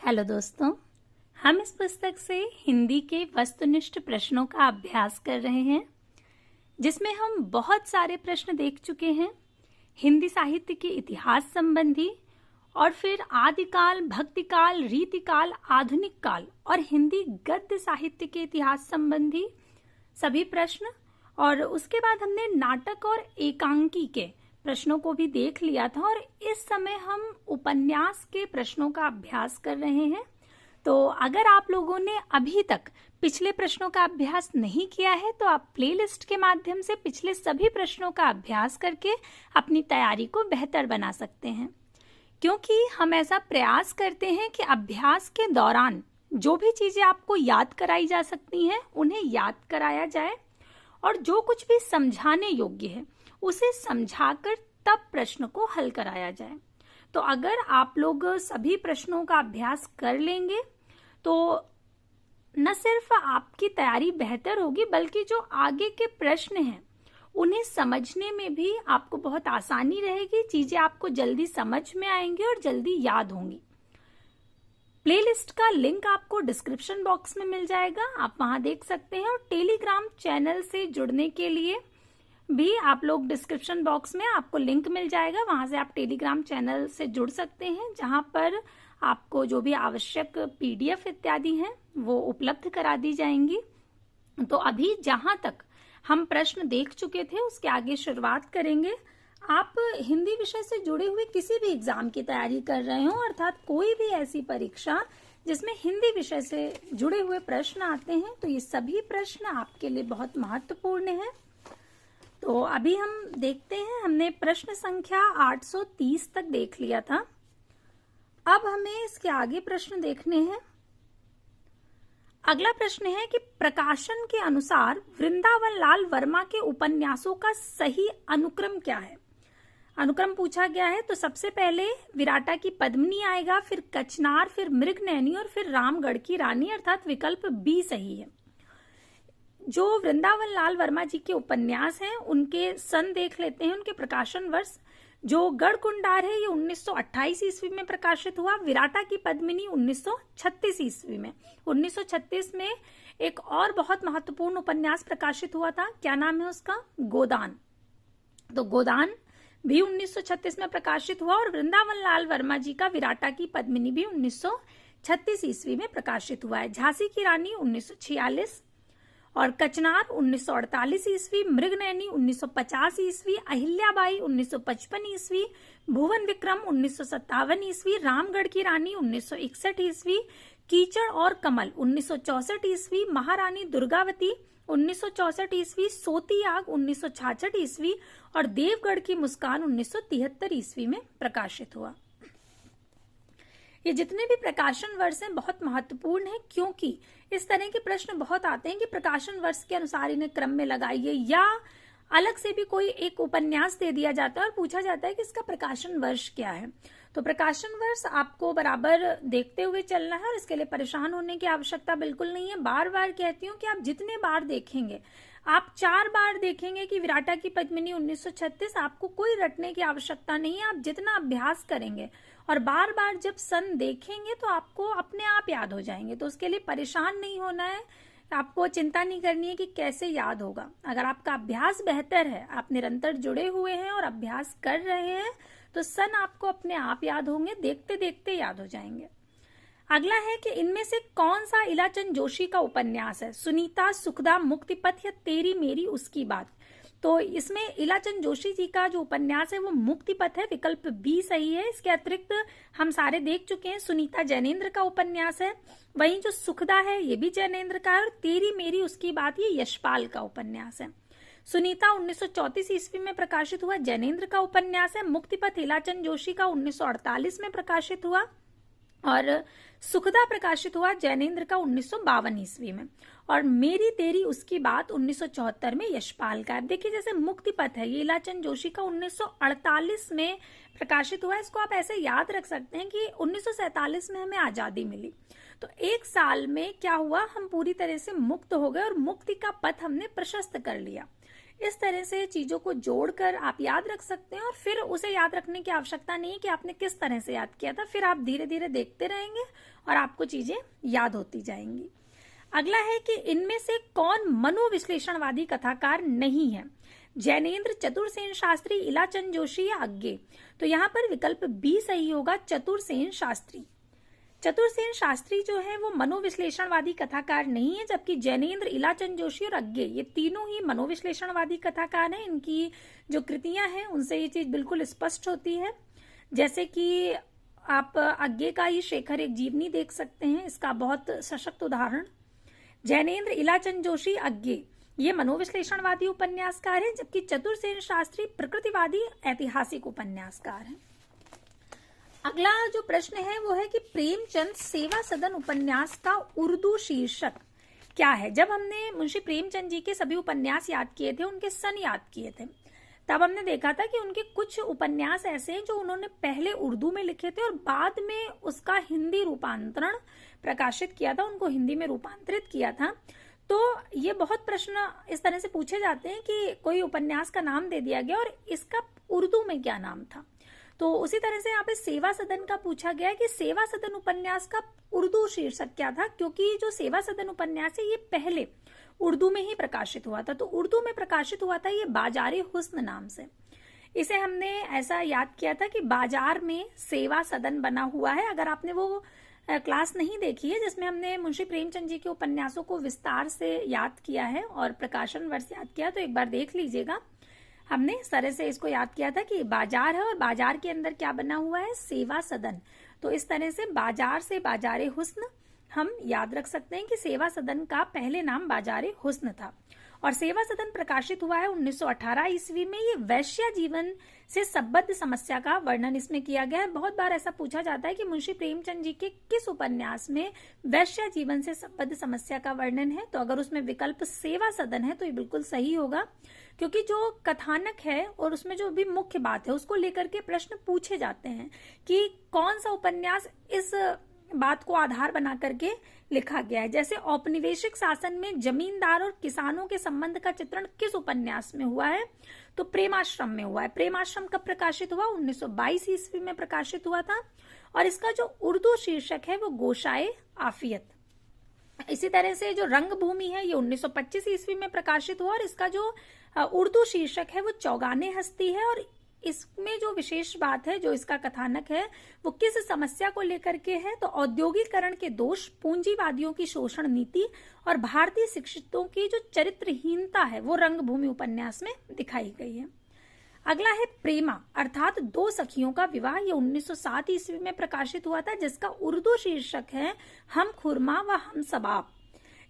Hello दोस्तों, हम इस पुस्तक से हिंदी के वस्तुनिष्ठ प्रश्नों का अभ्यास कर रहे हैं, जिसमें हम बहुत सारे प्रश्न देख चुके हैं। हिंदी साहित्य के इतिहास संबंधी और फिर आदिकाल, भक्तिकाल, रीतिकाल, आधुनिक काल और हिंदी गद्य साहित्य के इतिहास संबंधी सभी प्रश्न। और उसके बाद हमने नाटक और एकांकी के प्रश्नों को भी देख लिया था और इस समय हम उपन्यास के प्रश्नों का अभ्यास कर रहे हैं। तो अगर आप लोगों ने अभी तक पिछले प्रश्नों का अभ्यास नहीं किया है तो आप प्लेलिस्ट के माध्यम से पिछले सभी प्रश्नों का अभ्यास करके अपनी तैयारी को बेहतर बना सकते हैं, क्योंकि हम ऐसा प्रयास करते हैं कि अभ्यास के दौरान जो भी चीजें आपको याद कराई जा सकती हैं उन्हें याद कराया जाए और जो कुछ भी समझाने योग्य है उसे समझाकर तब प्रश्न को हल कराया जाए। तो अगर आप लोग सभी प्रश्नों का अभ्यास कर लेंगे तो न सिर्फ आपकी तैयारी बेहतर होगी बल्कि जो आगे के प्रश्न हैं उन्हें समझने में भी आपको बहुत आसानी रहेगी। चीजें आपको जल्दी समझ में आएंगी और जल्दी याद होंगी। प्लेलिस्ट का लिंक आपको डिस्क्रिप्शन बॉक्स में मिल जाएगा, आप वहां देख सकते हैं। और टेलीग्राम चैनल से जुड़ने के लिए भी आप लोग डिस्क्रिप्शन बॉक्स में आपको लिंक मिल जाएगा, वहां से आप टेलीग्राम चैनल से जुड़ सकते हैं, जहां पर आपको जो भी आवश्यक पीडीएफ इत्यादि हैं वो उपलब्ध करा दी जाएंगी। तो अभी जहां तक हम प्रश्न देख चुके थे उसके आगे शुरुआत करेंगे। आप हिंदी विषय से जुड़े हुए किसी भी एग्जाम की तैयारी कर रहे हो, अर्थात कोई भी ऐसी परीक्षा जिसमें हिंदी विषय से जुड़े हुए प्रश्न आते हैं, तो ये सभी प्रश्न आपके लिए बहुत महत्वपूर्ण है। तो अभी हम देखते हैं, हमने प्रश्न संख्या 830 तक देख लिया था। अब हमें इसके आगे प्रश्न देखने हैं। अगला प्रश्न है कि प्रकाशन के अनुसार वृंदावन लाल वर्मा के उपन्यासों का सही अनुक्रम क्या है। अनुक्रम पूछा गया है, तो सबसे पहले विराटा की पद्मिनी आएगा, फिर कचनार, फिर मृगनयनी और फिर रामगढ़ की रानी, अर्थात विकल्प बी सही है। जो वृंदावन लाल वर्मा जी के उपन्यास हैं उनके सन देख लेते हैं, उनके प्रकाशन वर्ष। जो गढ़कुंडार है ये 1928 ईस्वी में प्रकाशित हुआ। विराटा की पद्मिनी 1936 ईस्वी में। 1936 में एक और बहुत महत्वपूर्ण उपन्यास प्रकाशित हुआ था, क्या नाम है उसका, गोदान। तो गोदान भी 1936 में प्रकाशित हुआ और वृंदावन लाल वर्मा जी का विराटा की पद्मिनी भी 1936 ईस्वी में प्रकाशित हुआ है। झांसी की रानी 1946 और कचनार 1948 ईस्वी, मृगनयनी 1950 ईस्वी, अहिल्याबाई 1955 ईस्वी, भुवन विक्रम 1957 ईस्वी, रामगढ़ की रानी 1961 ईस्वी, कीचड़ और कमल 1964 ईस्वी, महारानी दुर्गावती 1964 ईस्वी, सोती आग 1966 ईस्वी और देवगढ़ की मुस्कान 1973 ईस्वी में प्रकाशित हुआ। ये जितने भी प्रकाशन वर्ष हैं बहुत महत्वपूर्ण है, क्योंकि इस तरह के प्रश्न बहुत आते हैं कि प्रकाशन वर्ष के अनुसार इन्हें क्रम में लगाइए, या अलग से भी कोई एक उपन्यास दे दिया जाता है और पूछा जाता है कि इसका प्रकाशन वर्ष क्या है। तो प्रकाशन वर्ष आपको बराबर देखते हुए चलना है और इसके लिए परेशान होने की आवश्यकता बिल्कुल नहीं है। बार बार कहती हूँ कि आप जितने बार देखेंगे, आप 4 बार देखेंगे कि विराटा की पद्मिनी 1936, आपको कोई रटने की आवश्यकता नहीं है। आप जितना अभ्यास करेंगे और बार बार जब सन देखेंगे तो आपको अपने आप याद हो जाएंगे। तो उसके लिए परेशान नहीं होना है, आपको चिंता नहीं करनी है कि कैसे याद होगा। अगर आपका अभ्यास बेहतर है, आप निरंतर जुड़े हुए हैं और अभ्यास कर रहे हैं, तो सन आपको अपने आप याद होंगे, देखते देखते याद हो जाएंगे। अगला है कि इनमें से कौन सा इलाचंद जोशी का उपन्यास है, सुनीता, सुखदा, मुक्तिपथ या तेरी मेरी उसकी बात। तो इसमें इलाचंद जोशी जी का जो उपन्यास है वो मुक्तिपथ है, विकल्प बी सही है। इसके अतिरिक्त हम सारे देख चुके हैं। सुनीता जैनेन्द्र का उपन्यास है, वहीं जो सुखदा है ये भी जैनेन्द्र का है और तेरी मेरी उसकी बात ये यशपाल का उपन्यास है। सुनीता 1934 ईस्वी में प्रकाशित हुआ, जैनेन्द्र का उपन्यास है। मुक्तिपथ इलाचंद जोशी का 1948 में प्रकाशित हुआ और सुखदा प्रकाशित हुआ जैनेन्द्र का 1952 ईस्वी में और मेरी तेरी उसकी बात 1974 में यशपाल का है। देखिए, जैसे मुक्तिपथ है ये इलाचंद जोशी का 1948 में प्रकाशित हुआ। इसको आप ऐसे याद रख सकते हैं कि 1947 में हमें आजादी मिली, तो एक साल में क्या हुआ, हम पूरी तरह से मुक्त हो गए और मुक्ति का पथ हमने प्रशस्त कर लिया। इस तरह से चीजों को जोड़कर आप याद रख सकते हैं, और फिर उसे याद रखने की आवश्यकता नहीं है कि आपने किस तरह से याद किया था, फिर आप धीरे धीरे देखते रहेंगे और आपको चीजें याद होती जाएंगी। अगला है कि इनमें से कौन मनोविश्लेषणवादी कथाकार नहीं है? जैनेन्द्र, चतुरसेन शास्त्री, इलाचंद जोशी या अज्ञे? तो यहाँ पर विकल्प बी सही होगा, चतुरसेन शास्त्री। चतुरसेन शास्त्री जो है वो मनोविश्लेषणवादी कथाकार नहीं है, जबकि जैनेन्द्र, इलाचंद जोशी और अज्ञे ये तीनों ही मनोविश्लेषणवादी कथाकार हैं। इनकी जो कृतियां हैं उनसे ये चीज बिल्कुल स्पष्ट होती है। जैसे कि आप अज्ञे का ही शेखर एक जीवनी देख सकते हैं, इसका बहुत सशक्त उदाहरण। जैनेन्द्र, इलाचंद जोशी, अज्ञे ये मनोविश्लेषणवादी उपन्यासकार हैं, जबकि चतुरसेन शास्त्री प्रकृतिवादी ऐतिहासिक उपन्यासकार हैं। अगला जो प्रश्न है वो है कि प्रेमचंद सेवा सदन उपन्यास का उर्दू शीर्षक क्या है? जब हमने मुंशी प्रेमचंद जी के सभी उपन्यास याद किए थे, उनके सन याद किए थे, तब हमने देखा था कि उनके कुछ उपन्यास ऐसे हैं जो उन्होंने पहले उर्दू में लिखे थे और बाद में उसका हिंदी रूपांतरण प्रकाशित किया था, उनको हिंदी में रूपांतरित किया था। तो ये बहुत प्रश्न इस तरह से पूछे जाते हैं कि कोई उपन्यास का नाम दे दिया गया और इसका उर्दू में क्या नाम था। तो उसी तरह से यहाँ पे सेवा सदन का पूछा गया है कि सेवा सदन उपन्यास का उर्दू शीर्षक क्या था, क्योंकि जो सेवा सदन उपन्यास है ये पहले उर्दू में ही प्रकाशित हुआ था। तो उर्दू में प्रकाशित हुआ था ये बाजारे हुस्न नाम से। इसे हमने ऐसा याद किया था कि बाजार में सेवा सदन बना हुआ है। अगर आपने वो क्लास नहीं देखी है जिसमें हमने मुंशी प्रेमचंद जी के उपन्यासों को विस्तार से याद किया है और प्रकाशन वर्ष याद किया, तो एक बार देख लीजिएगा। हमने इस तरह से इसको याद किया था कि बाजार है और बाजार के अंदर क्या बना हुआ है, सेवा सदन। तो इस तरह से बाजार से बाजारे हुस्न हम याद रख सकते हैं कि सेवा सदन का पहले नाम बाजारे हुस्न था। और सेवा सदन प्रकाशित हुआ है 1918 ईस्वी में। ये वैश्य जीवन से संबद्ध समस्या का वर्णन इसमें किया गया है। बहुत बार ऐसा पूछा जाता है कि मुंशी प्रेमचंद जी के किस उपन्यास में वैश्य जीवन से संबद्ध समस्या का वर्णन है, तो अगर उसमें विकल्प सेवा सदन है तो ये बिल्कुल सही होगा, क्योंकि जो कथानक है और उसमें जो भी मुख्य बात है उसको लेकर के प्रश्न पूछे जाते हैं कि कौन सा उपन्यास इस बात को आधार बना करके लिखा गया है। जैसे औपनिवेशिक शासन में जमींदार और किसानों के संबंध का चित्रण किस उपन्यास में हुआ है, तो प्रेमाश्रम में हुआ है। प्रेमाश्रम कब प्रकाशित हुआ? 1922 ईस्वी में प्रकाशित हुआ था और इसका जो उर्दू शीर्षक है वो गोशाए आफियत। इसी तरह से जो रंगभूमि है ये 1925 ईस्वी में प्रकाशित हुआ और इसका जो उर्दू शीर्षक है वो चौगाने हस्ती है। और इसमें जो विशेष बात है, जो इसका कथानक है, वो किस समस्या को लेकर के है, तो औद्योगिकरण के दोष, पूंजीवादियों की शोषण नीति और भारतीय शिक्षितों की जो चरित्रहीनता है वो रंगभूमि उपन्यास में दिखाई गई है। अगला है प्रेमा अर्थात दो सखियों का विवाह। ये 1907 ईस्वी में प्रकाशित हुआ था, जिसका उर्दू शीर्षक है हम खुरमा व हम सबाब।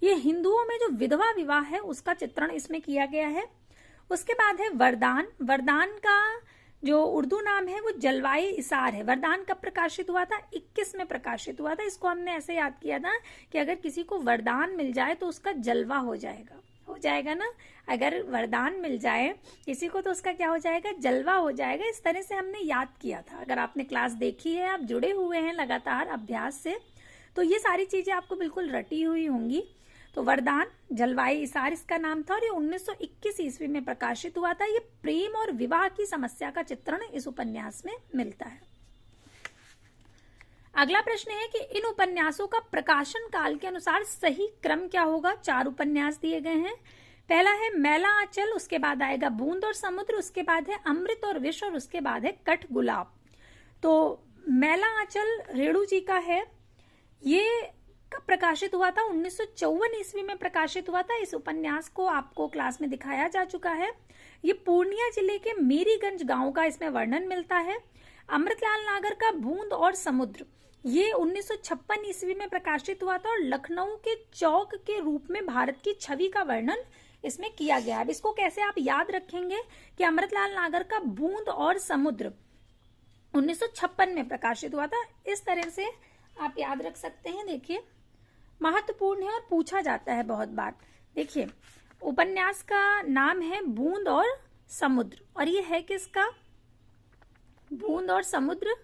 ये हिंदुओं में जो विधवा विवाह है उसका चित्रण इसमें किया गया है। उसके बाद है वरदान। वरदान का जो उर्दू नाम है वो जलवाए इसार है। वरदान कब प्रकाशित हुआ था? 21 में प्रकाशित हुआ था। इसको हमने ऐसे याद किया था कि अगर किसी को वरदान मिल जाए तो उसका जलवा हो जाएगा ना। अगर वरदान मिल जाए किसी को तो उसका क्या हो जाएगा? जलवा हो जाएगा। इस तरह से हमने याद किया था। अगर आपने क्लास देखी है, आप जुड़े हुए हैं लगातार अभ्यास से, तो ये सारी चीजें आपको बिल्कुल रटी हुई होंगी। तो वरदान, जलवाए इसार इसका नाम था और ये 1921 ईस्वी में प्रकाशित हुआ था। ये प्रेम और विवाह की समस्या का चित्रण इस उपन्यास में मिलता है। अगला प्रश्न है कि इन उपन्यासों का प्रकाशन काल के अनुसार सही क्रम क्या होगा? 4 उपन्यास दिए गए हैं। पहला है मैला आंचल, उसके बाद आएगा बूंद और समुद्र, उसके बाद है अमृत और विष और उसके बाद है कठ गुलाब। तो मैला आंचल रेणु जी का है। ये कब प्रकाशित हुआ था? 1954 ईस्वी में प्रकाशित हुआ था। इस उपन्यास को आपको क्लास में दिखाया जा चुका है। ये पूर्णिया जिले के मेरीगंज गांव का इसमें वर्णन मिलता है। अमृतलाल नागर का बूंद और समुद्र ये 1956 ईस्वी में प्रकाशित हुआ था और लखनऊ के चौक के रूप में भारत की छवि का वर्णन इसमें किया गया है। अब इसको कैसे आप याद रखेंगे कि अमृतलाल नागर का बूंद और समुद्र 1956 में प्रकाशित हुआ था। इस तरह से आप याद रख सकते हैं। देखिए, महत्वपूर्ण है और पूछा जाता है बहुत बार। देखिए, उपन्यास का नाम है बूंद और समुद्र और ये है किसका? बूंद और समुद्र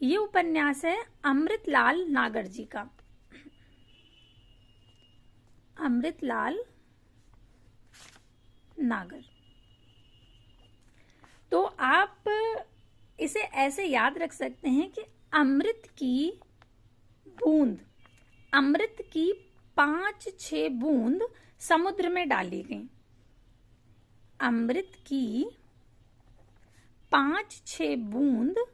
ये उपन्यास है अमृतलाल नागर जी का। अमृतलाल नागर। तो आप इसे ऐसे याद रख सकते हैं कि अमृत की बूंद, अमृत की 5-6 बूंद समुद्र में डाली गई। अमृत की 5-6 बूंद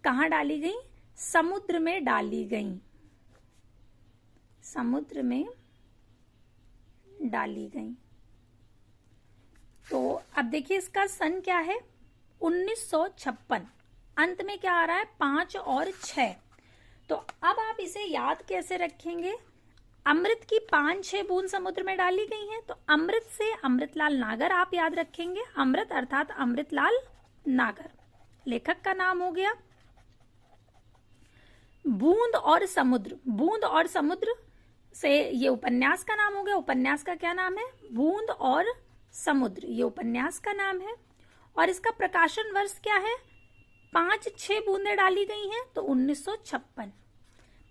कहाँ डाली गई? समुद्र में डाली गई, समुद्र में डाली गई। तो अब देखिए इसका सन क्या है? 1956। अंत में क्या आ रहा है? 5 और 6। तो अब आप इसे याद कैसे रखेंगे? अमृत की 5-6 बूंद समुद्र में डाली गई हैं, तो अमृत से अमृतलाल नागर आप याद रखेंगे। अमृत अर्थात अमृतलाल नागर लेखक का नाम हो गया। बूंद और समुद्र, बूंद और समुद्र से ये उपन्यास का नाम हो गया। उपन्यास का क्या नाम है? बूंद और समुद्र, ये उपन्यास का नाम है। और इसका प्रकाशन वर्ष क्या है? 5-6 बूंदें डाली गई हैं, तो 1956।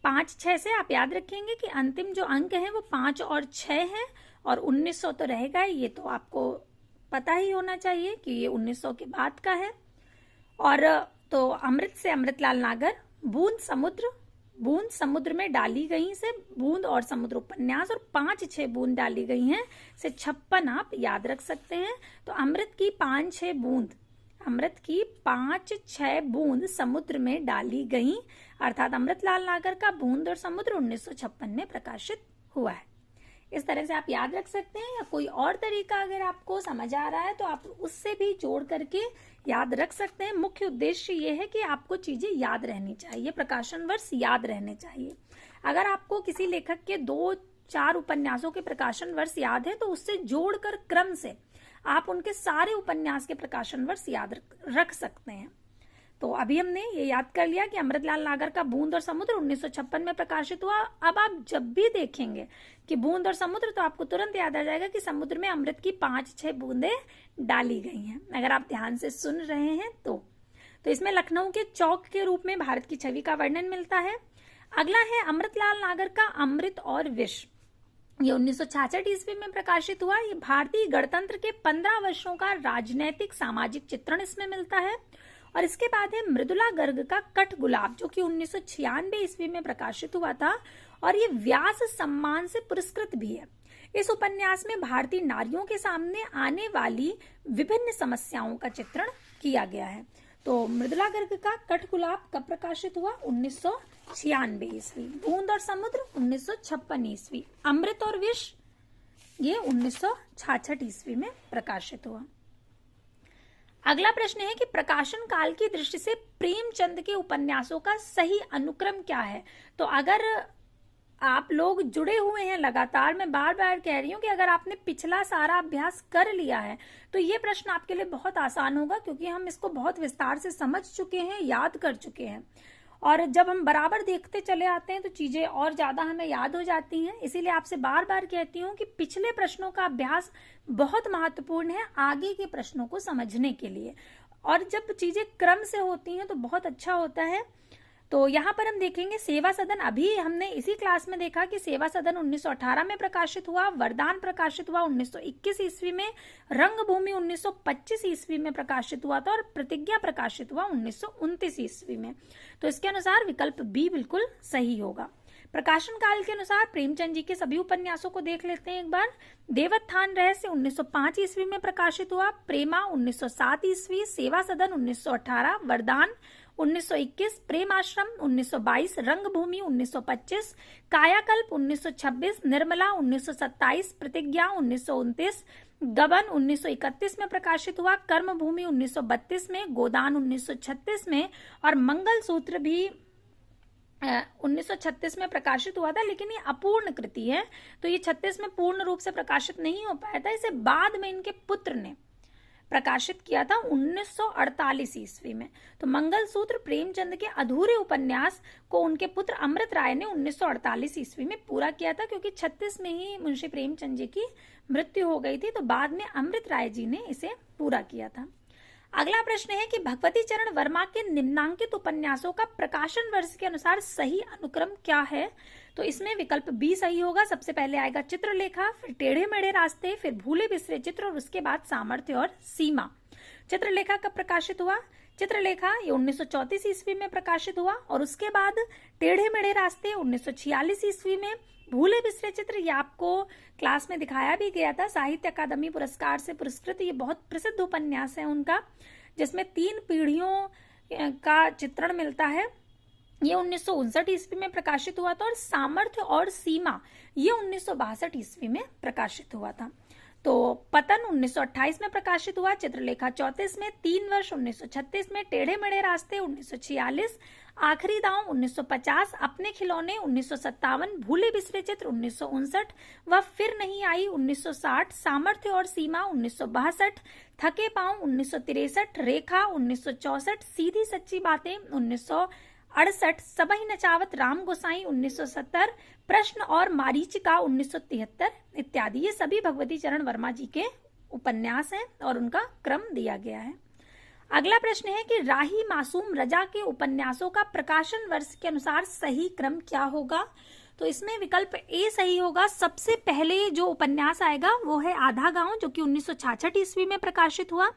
5-6 से आप याद रखेंगे कि अंतिम जो अंक है वो 5 और 6 है, और 1900 तो रहेगा, ये तो आपको पता ही होना चाहिए कि ये 1900 के बाद का है। और तो अमृत से अमृतलाल नागर, बूंद समुद्र में डाली गई से बूंद और समुद्र उपन्यास, और 5-6 बूंद डाली गई हैं से 56 आप याद रख सकते हैं। तो अमृत की 5-6 बूंद, अमृत की 5-6 बूंद समुद्र में डाली गई, अर्थात अमृतलाल नागर का बूंद और समुद्र 1956 में प्रकाशित हुआ है। इस तरह से आप याद रख सकते हैं, या कोई और तरीका अगर आपको समझ आ रहा है तो आप उससे भी जोड़ करके याद रख सकते हैं। मुख्य उद्देश्य ये है कि आपको चीजें याद रहनी चाहिए, प्रकाशन वर्ष याद रहने चाहिए। अगर आपको किसी लेखक के 2-4 उपन्यासों के प्रकाशन वर्ष याद है तो उससे जोड़कर क्रम से आप उनके सारे उपन्यास के प्रकाशन वर्ष याद रख सकते हैं। तो अभी हमने ये याद कर लिया कि अमृतलाल नागर का बूंद और समुद्र 1956 में प्रकाशित हुआ। अब आप जब भी देखेंगे कि बूंद और समुद्र, तो आपको तुरंत याद आ जाएगा कि समुद्र में अमृत की 5-6 बूंदें डाली गई हैं, अगर आप ध्यान से सुन रहे हैं तो इसमें लखनऊ के चौक के रूप में भारत की छवि का वर्णन मिलता है। अगला है अमृतलाल नागर का अमृत और विष। ये 1966 ईस्वी में प्रकाशित हुआ। ये भारतीय गणतंत्र के 15 वर्षों का राजनैतिक सामाजिक चित्रण इसमें मिलता है। और इसके बाद है मृदुला गर्ग का कठगुलाब, जो कि 1996 ईस्वी में प्रकाशित हुआ था, और ये व्यास सम्मान से पुरस्कृत भी है। इस उपन्यास में भारतीय नारियों के सामने आने वाली विभिन्न समस्याओं का चित्रण किया गया है। तो मृदुला गर्ग का कठगुलाब कब प्रकाशित हुआ? 1996 ईस्वी। बूंद और समुद्र 1956 ईस्वी। अमृत और विष ये 1966 ईस्वी में प्रकाशित हुआ। अगला प्रश्न है कि प्रकाशन काल की दृष्टि से प्रेमचंद के उपन्यासों का सही अनुक्रम क्या है? तो अगर आप लोग जुड़े हुए हैं लगातार, मैं बार बार कह रही हूँ कि अगर आपने पिछला सारा अभ्यास कर लिया है तो ये प्रश्न आपके लिए बहुत आसान होगा, क्योंकि हम इसको बहुत विस्तार से समझ चुके हैं, याद कर चुके हैं। और जब हम बराबर देखते चले आते हैं तो चीजें और ज्यादा हमें याद हो जाती हैं। इसीलिए आपसे बार बार कहती हूँ कि पिछले प्रश्नों का अभ्यास बहुत महत्वपूर्ण है आगे के प्रश्नों को समझने के लिए, और जब चीजें क्रम से होती हैं तो बहुत अच्छा होता है। तो यहाँ पर हम देखेंगे सेवा सदन, अभी हमने इसी क्लास में देखा कि सेवा सदन 1918 में प्रकाशित हुआ, वरदान प्रकाशित हुआ 1921 ईस्वी में, रंगभूमि 1925 ईस्वी में प्रकाशित हुआ था, और प्रतिज्ञा प्रकाशित हुआ 1929 ईस्वी में। तो इसके अनुसार विकल्प बी बिल्कुल सही होगा। प्रकाशन काल के अनुसार प्रेमचंद जी के सभी उपन्यासों को देख लेते हैं एक बार। देवोत्थान रहस्य 1905 ईस्वी में प्रकाशित हुआ, प्रेमा 1907 ईस्वी, सेवा सदन 1918, वरदान 1921, प्रेम आश्रम 1922, रंगभूमि 1925, कायाकल्प 1926, निर्मला 1927, प्रतिज्ञा 1929, गबन 1931 में प्रकाशित हुआ, कर्मभूमि 1932 में, गोदान 1936 में, और मंगल सूत्र भी 1936 में प्रकाशित हुआ था, लेकिन ये अपूर्ण कृति है, तो ये 36 में पूर्ण रूप से प्रकाशित नहीं हो पाया था। इसे बाद में इनके पुत्र ने प्रकाशित किया था 1948 ईस्वी में। तो मंगल सूत्र प्रेमचंद के अधूरे उपन्यास को उनके पुत्र अमृत राय ने 1948 ईस्वी में पूरा किया था, क्योंकि 36 में ही मुंशी प्रेमचंद जी की मृत्यु हो गई थी, तो बाद में अमृत राय जी ने इसे पूरा किया था। अगला प्रश्न है कि भगवती चरण वर्मा के निम्नांकित उपन्यासों का प्रकाशन वर्ष के अनुसार सही अनुक्रम क्या है? तो इसमें विकल्प बी सही होगा। सबसे पहले आएगा चित्रलेखा, फिर टेढ़े मेढ़े रास्ते, फिर भूले बिसरे चित्र और उसके बाद सामर्थ्य और सीमा। चित्रलेखा कब प्रकाशित हुआ? चित्रलेखा ये 1934 ईस्वी में प्रकाशित हुआ और उसके बाद टेढ़े मेढ़े रास्ते 1946 ईस्वी में। भूले बिसरे चित्र ये आपको क्लास में दिखाया भी गया था, साहित्य अकादमी पुरस्कार से पुरस्कृत। ये बहुत प्रसिद्ध उपन्यास है उनका, जिसमें 3 पीढ़ियों का चित्रण मिलता है। ये 1959 ईस्वी में प्रकाशित हुआ था और सामर्थ्य और सीमा ये 1962 ईस्वी में प्रकाशित हुआ था। तो पतन 1928 में प्रकाशित हुआ, चित्रलेखा 34 में, 3 वर्ष 1936 में, टेढ़े मेढ़े रास्ते 1946, आखिरी दांव 1950, अपने खिलौने 1957, भूले बिसरे चित्र 1959, वह फिर नहीं आई 1960, सामर्थ्य और सीमा 1962, थके पांव 1963, रेखा 1964, सीधी सच्ची बातें 1968, सबही नचावत राम गोसाई 1970, प्रश्न और मारीचिका 1973 इत्यादि। ये सभी भगवती चरण वर्मा जी के उपन्यास हैं और उनका क्रम दिया गया है। अगला प्रश्न है कि राही मासूम रजा के उपन्यासों का प्रकाशन वर्ष के अनुसार सही क्रम क्या होगा? तो इसमें विकल्प ए सही होगा। सबसे पहले जो उपन्यास आएगा वो है आधा गांव, जो कि 1966 ईस्वी में प्रकाशित हुआ।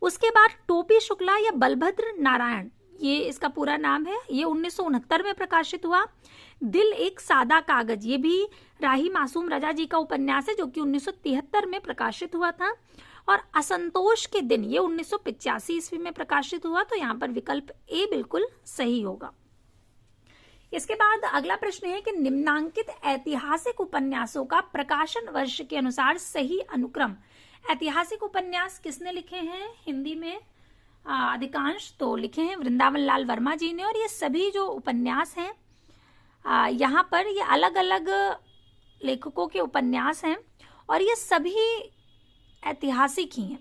उसके बाद टोपी शुक्ला या बलभद्र नारायण, ये इसका पूरा नाम है, ये 1969 में प्रकाशित हुआ। दिल एक सादा कागज, ये भी राही मासूम रजा जी का उपन्यास है, जो कि 1973 में प्रकाशित हुआ था। और असंतोष के दिन ये 1985 ईस्वी में प्रकाशित हुआ। तो यहाँ पर विकल्प ए बिल्कुल सही होगा। इसके बाद अगला प्रश्न है कि निम्नांकित ऐतिहासिक उपन्यासों का प्रकाशन वर्ष के अनुसार सही अनुक्रम। ऐतिहासिक उपन्यास किसने लिखे हैं हिंदी में? अधिकांश तो लिखे हैं वृंदावन लाल वर्मा जी ने। और ये सभी जो उपन्यास हैं यहाँ पर ये अलग अलग लेखकों के उपन्यास हैं और ये सभी ऐतिहासिक ही हैं।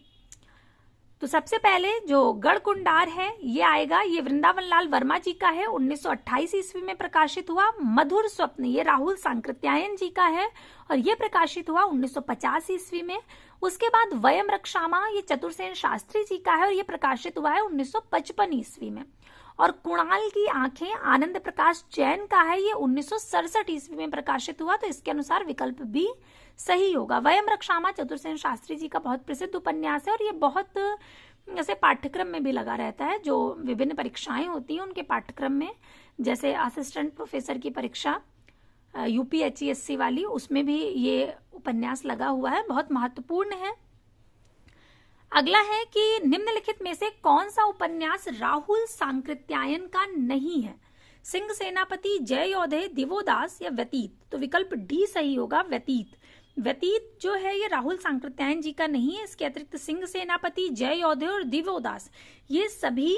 तो सबसे पहले जो गढ़कुंडार है ये आएगा, ये वृंदावन लाल वर्मा जी का है, 1928 ईस्वी में प्रकाशित हुआ। मधुर स्वप्न ये राहुल सांकृत्यायन जी का है और ये प्रकाशित हुआ 1950 ईस्वी में। उसके बाद वयम रक्षामा ये चतुरसेन शास्त्री जी का है और ये प्रकाशित हुआ है 1955 ईस्वी में। और कुणाल की आंखें आनंद प्रकाश जैन का है, ये 1967 ईस्वी में प्रकाशित हुआ। तो इसके अनुसार विकल्प भी सही होगा। वयम रक्षामा चतुरसेन शास्त्री जी का बहुत प्रसिद्ध उपन्यास है और ये बहुत जैसे पाठ्यक्रम में भी लगा रहता है। जो विभिन्न परीक्षाएं होती हैं उनके पाठ्यक्रम में, जैसे असिस्टेंट प्रोफेसर की परीक्षा UPHESC वाली, उसमें भी ये उपन्यास लगा हुआ है, बहुत महत्वपूर्ण है। अगला है कि निम्नलिखित में से कौन सा उपन्यास राहुल सांकृत्यायन का नहीं है? सिंह सेनापति, जय योधे, दिवोदास या व्यतीत? तो विकल्प डी सही होगा, व्यतीत। व्यतीत जो है ये राहुल सांकृत्यायन जी का नहीं है। इसके अतिरिक्त सिंह सेनापति, जय योधे और दिवोदास ये सभी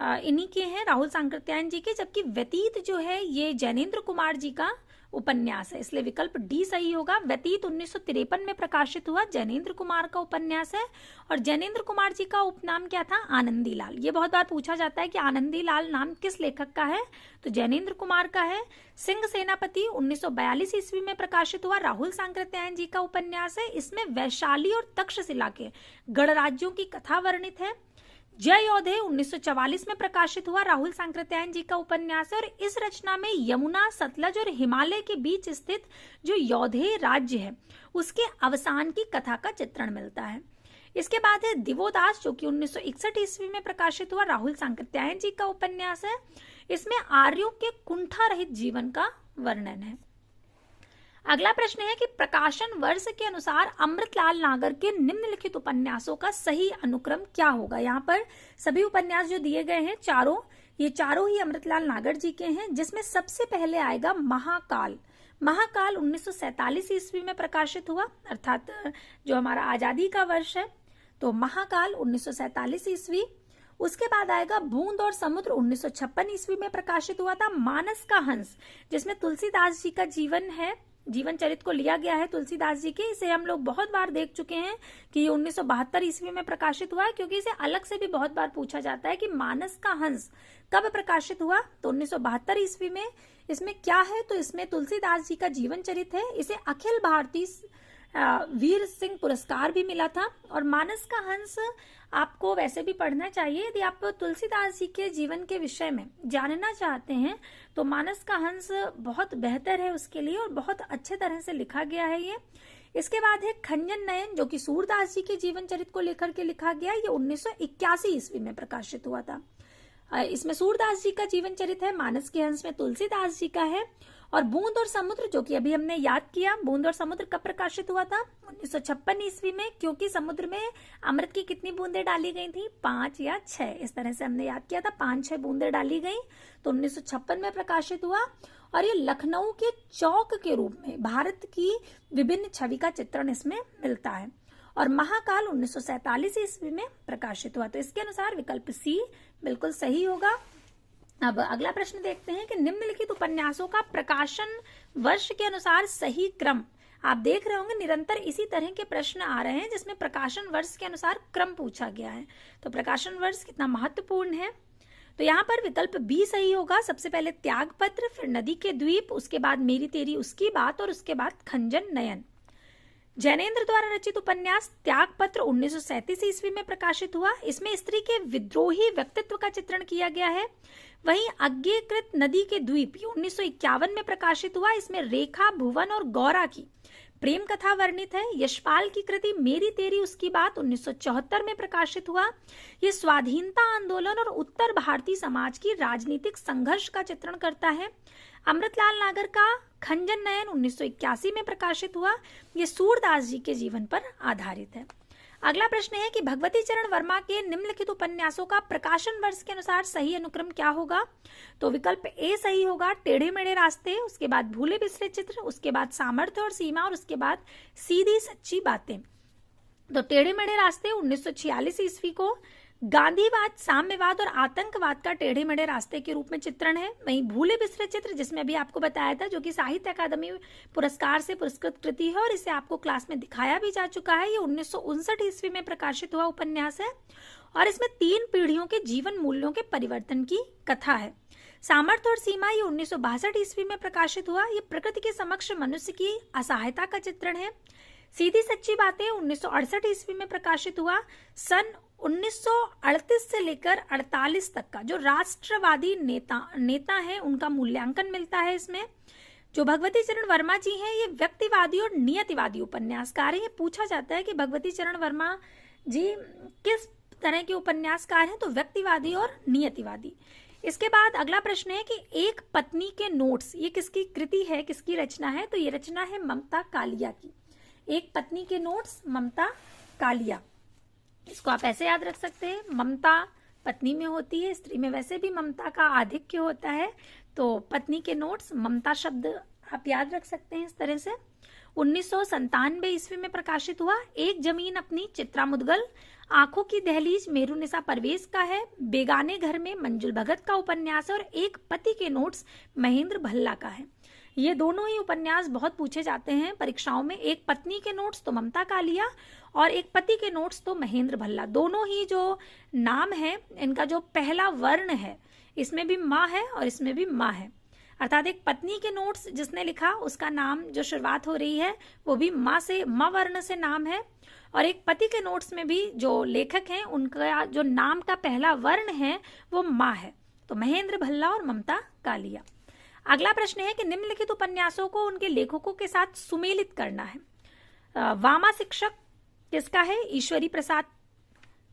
इन्हीं के हैं, राहुल सांकृत्यायन जी के। जबकि व्यतीत जो है ये जैनेन्द्र कुमार जी का उपन्यास है, इसलिए विकल्प डी सही होगा। व्यतीत 1953 में प्रकाशित हुआ, जैनेन्द्र कुमार का उपन्यास है। और जैनेन्द्र कुमार जी का उपनाम क्या था? आनंदी लाल। ये बहुत बार पूछा जाता है कि आनंदी लाल नाम किस लेखक का है, तो जैनेन्द्र कुमार का है। सिंह सेनापति 1942 ईस्वी में प्रकाशित हुआ, राहुल सांकृत्यायन जी का उपन्यास है। इसमें वैशाली और तक्षशिला के गणराज्यों की कथा वर्णित है। जय योधे 1944 में प्रकाशित हुआ, राहुल सांकृत्यायन जी का उपन्यास है। और इस रचना में यमुना, सतलज और हिमालय के बीच स्थित जो योधे राज्य है उसके अवसान की कथा का चित्रण मिलता है। इसके बाद है दिवोदास, जो कि 1961 ईस्वी में प्रकाशित हुआ, राहुल सांकृत्यायन जी का उपन्यास है। इसमें आर्यों के कुंठा रहित जीवन का वर्णन है। अगला प्रश्न है कि प्रकाशन वर्ष के अनुसार अमृतलाल नागर के निम्नलिखित उपन्यासों का सही अनुक्रम क्या होगा? यहाँ पर सभी उपन्यास जो दिए गए हैं ये चारों ही अमृतलाल नागर जी के हैं, जिसमें सबसे पहले आएगा महाकाल। महाकाल 1947 ईस्वी में प्रकाशित हुआ, अर्थात जो हमारा आजादी का वर्ष है। तो महाकाल 1947 ईस्वी। उसके बाद आएगा बूंद और समुद्र, 1956 ईस्वी में प्रकाशित हुआ था। मानस का हंस, जिसमें तुलसीदास जी का जीवन है, जीवन चरित्र को लिया गया है तुलसीदास जी के। इसे हम लोग बहुत बार देख चुके हैं कि ये 1972 ईस्वी में प्रकाशित हुआ है, क्योंकि इसे अलग से भी बहुत बार पूछा जाता है कि मानस का हंस कब प्रकाशित हुआ। तो 1972 ईस्वी में। इसमें क्या है? तो इसमें तुलसीदास जी का जीवन चरित्र है। इसे अखिल भारतीय वीर सिंह पुरस्कार भी मिला था। और मानस का हंस आपको वैसे भी पढ़ना चाहिए। यदि आप तुलसीदास जी के जीवन के विषय में जानना चाहते हैं तो मानस का हंस बहुत बेहतर है उसके लिए, और बहुत अच्छे तरह से लिखा गया है ये। इसके बाद है खंजन नयन, जो कि सूरदास जी के जीवन चरित्र को लेकर के लिखा गया। ये 1981 ईस्वी में प्रकाशित हुआ था। इसमें सूरदास जी का जीवन चरित्र है, मानस के हंस में तुलसीदास जी का है। और बूंद और समुद्र, जो कि अभी हमने याद किया, बूंद और समुद्र कब प्रकाशित हुआ था? 1956 ईस्वी में, क्योंकि समुद्र में अमृत की कितनी बूंदें डाली गई थी? 5 या 6, इस तरह से हमने याद किया था। 5-6 बूंदें डाली गई, तो 1956 में प्रकाशित हुआ। और ये लखनऊ के चौक के रूप में भारत की विभिन्न छवि का चित्रण इसमें मिलता है। और महाकाल 1947 ईस्वी में प्रकाशित हुआ। तो इसके अनुसार विकल्प सी बिल्कुल सही होगा। अब अगला प्रश्न देखते हैं कि निम्नलिखित उपन्यासों का प्रकाशन वर्ष के अनुसार सही क्रम। आप देख रहे होंगे निरंतर इसी तरह के प्रश्न आ रहे हैं जिसमें प्रकाशन वर्ष के अनुसार क्रम पूछा गया है। तो प्रकाशन वर्ष कितना महत्वपूर्ण है। तो यहाँ पर विकल्प बी सही होगा। सबसे पहले त्यागपत्र, फिर नदी के द्वीप, उसके बाद मेरी तेरी उसकी बात, और उसके बाद खंजन नयन। जैनेन्द्र द्वारा रचित उपन्यास त्यागपत्र 1937 ईस्वी में प्रकाशित हुआ। इसमें स्त्री के विद्रोही व्यक्तित्व का चित्रण किया गया है। वहीं अज्ञेयकृत नदी के द्वीप 1951 में प्रकाशित हुआ। इसमें रेखा, भुवन और गौरा की प्रेम कथा वर्णित है। यशपाल की कृति मेरी तेरी उसकी बात 1974 में प्रकाशित हुआ। ये स्वाधीनता आंदोलन और उत्तर भारतीय समाज की राजनीतिक संघर्ष का चित्रण करता है। अमृतलाल नागर का खंजन नयन 1981 में प्रकाशित हुआ। ये सूरदास जी के जीवन पर आधारित है। अगला प्रश्न है कि भगवती चरण वर्मा के निम्नलिखित उपन्यासों का प्रकाशन वर्ष के अनुसार सही अनुक्रम क्या होगा? तो विकल्प ए सही होगा, टेढ़े मेढ़े रास्ते, उसके बाद भूले बिसरे चित्र, उसके बाद सामर्थ्य और सीमा, और उसके बाद सीधी सच्ची बातें। तो टेढ़े मेढ़े रास्ते 1946 ईस्वी को गांधीवाद, साम्यवाद और आतंकवाद का टेढ़े मेढ़े रास्ते के रूप में चित्रण है। वहीं भूले बिसरे चित्र, जिसमें अभी आपको बताया था, जो कि साहित्य अकादमी पुरस्कार से पुरस्कृत कृति है और इसे आपको क्लास में दिखाया भी जा चुका है। ये 1959 ईस्वी में प्रकाशित हुआ उपन्यास है और इसमें 3 पीढ़ियों के जीवन मूल्यों के परिवर्तन की कथा है। सामर्थ्य और सीमा ये 1962 ईस्वी में प्रकाशित हुआ। ये प्रकृति के समक्ष मनुष्य की असहायता का चित्रण है। सीधी सच्ची बातें 1968 ईस्वी में प्रकाशित हुआ। सन 1938 से लेकर 48 तक का जो राष्ट्रवादी नेता है उनका मूल्यांकन मिलता है इसमें। जो भगवती चरण वर्मा जी हैं ये व्यक्तिवादी और नियतिवादी उपन्यासकार हैं। ये पूछा जाता है कि भगवती चरण वर्मा जी किस तरह के उपन्यासकार हैं, तो व्यक्तिवादी और नियतिवादी। इसके बाद अगला प्रश्न है कि एक पत्नी के नोट्स, ये किसकी कृति है, किसकी रचना है? तो ये रचना है ममता कालिया की। एक पत्नी के नोट्स, ममता कालिया। इसको आप ऐसे याद रख सकते हैं, ममता पत्नी में होती है, स्त्री में वैसे भी ममता का आधिक्य होता है, तो पत्नी के नोट्स, ममता शब्द आप याद रख सकते हैं इस तरह से। 1997 ईस्वी में प्रकाशित हुआ। एक जमीन अपनी, चित्रा मुदगल। आंखों की दहलीज मेहरुनिसा परवेज का है। बेगाने घर में मंजुल भगत का उपन्यास है। और एक पति के नोट्स महेंद्र भल्ला का है। ये दोनों ही उपन्यास बहुत पूछे जाते हैं परीक्षाओं में। एक पत्नी के नोट्स तो ममता कालिया और एक पति के नोट्स तो महेंद्र भल्ला। दोनों ही जो नाम है इनका जो पहला वर्ण है इसमें भी माँ है और इसमें भी माँ है, अर्थात एक पत्नी के नोट्स जिसने लिखा उसका नाम जो शुरुआत हो रही है वो भी माँ से, माँ वर्ण से नाम है। और एक पति के नोट्स में भी जो लेखक हैं उनका जो नाम का पहला वर्ण है वो माँ है। तो महेंद्र भल्ला और ममता कालिया। अगला प्रश्न है कि निम्नलिखित उपन्यासों को उनके लेखकों के साथ सुमेलित करना है। वामा शिक्षक किसका है? ईश्वरी प्रसाद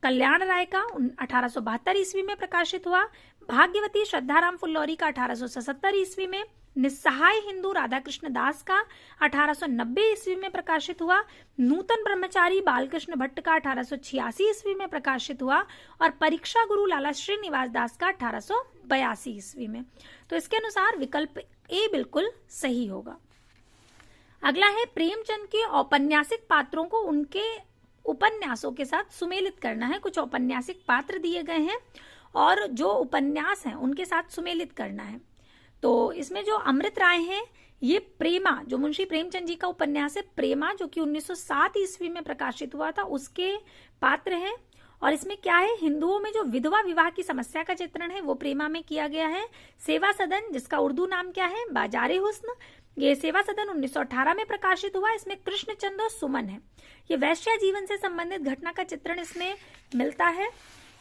कल्याण राय का 1872 ईस्वी में प्रकाशित हुआ। भाग्यवती श्रद्धाराम फुल्लौरी का 1877 ईस्वी में। निस्सहाय हिंदू राधाकृष्ण दास का 1890 ईस्वी में प्रकाशित हुआ। नूतन ब्रह्मचारी बालकृष्ण भट्ट का 1886 ईस्वी में प्रकाशित हुआ। और परीक्षा गुरु लाला श्रीनिवास दास का 1882 ईस्वी में। तो इसके अनुसार विकल्प ए बिल्कुल सही होगा। अगला है प्रेमचंद के औपन्यासिक पात्रों को उनके उपन्यासों के साथ सुमेलित करना है। कुछ औपन्यासिक पात्र दिए गए हैं और जो उपन्यास हैं उनके साथ सुमेलित करना है। तो इसमें जो अमृत राय हैं ये प्रेमा, जो मुंशी प्रेमचंद जी का उपन्यास है प्रेमा, जो कि 1907 ईस्वी में प्रकाशित हुआ था, उसके पात्र हैं। और इसमें क्या है, हिंदुओं में जो विधवा विवाह की समस्या का चित्रण है वो प्रेमा में किया गया है। सेवा सदन, जिसका उर्दू नाम क्या है, बाजारे हुस्न, ये सेवा सदन 1918 में प्रकाशित हुआ। इसमें कृष्णचंद और सुमन है। ये वैश्य जीवन से संबंधित घटना का चित्रण इसमें मिलता है।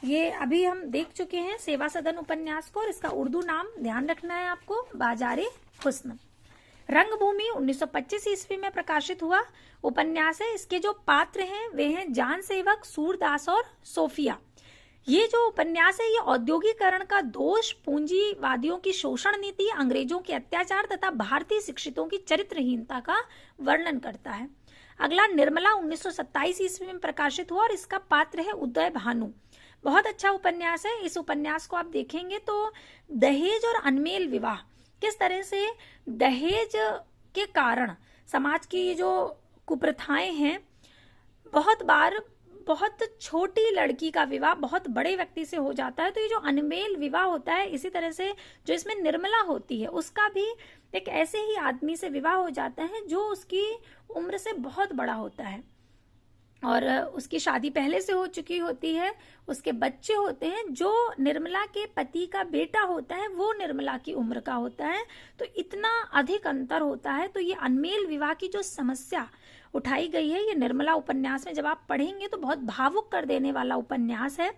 ये अभी हम देख चुके हैं सेवा सदन उपन्यास को, और इसका उर्दू नाम ध्यान रखना है आपको, बाजारे हुस्न। रंगभूमि 1925 ईस्वी में प्रकाशित हुआ उपन्यास है। इसके जो पात्र हैं वे हैं जान सेवक, सूरदास और सोफिया। ये जो उपन्यास है ये औद्योगिकरण का दोष, पूंजीवादियों की शोषण नीति, अंग्रेजों के अत्याचार तथा भारतीय शिक्षितों की चरित्रहीनता का वर्णन करता है। अगला निर्मला 1927 ईस्वी में प्रकाशित हुआ और इसका पात्र है उदय भानु। बहुत अच्छा उपन्यास है। इस उपन्यास को आप देखेंगे तो दहेज और अनमेल विवाह, किस तरह से दहेज के कारण समाज की जो कुप्रथाएं हैं, बहुत बार बहुत छोटी लड़की का विवाह बहुत बड़े व्यक्ति से हो जाता है, तो ये जो अनमेल विवाह होता है, इसी तरह से जो इसमें निर्मला होती है उसका भी एक ऐसे ही आदमी से विवाह हो जाता है जो उसकी उम्र से बहुत बड़ा होता है और उसकी शादी पहले से हो चुकी होती है, उसके बच्चे होते हैं। जो निर्मला के पति का बेटा होता है वो निर्मला की उम्र का होता है, तो इतना अधिक अंतर होता है। तो ये अनमेल विवाह की जो समस्या उठाई गई है, ये निर्मला उपन्यास में जब आप पढ़ेंगे तो बहुत भावुक कर देने वाला उपन्यास है।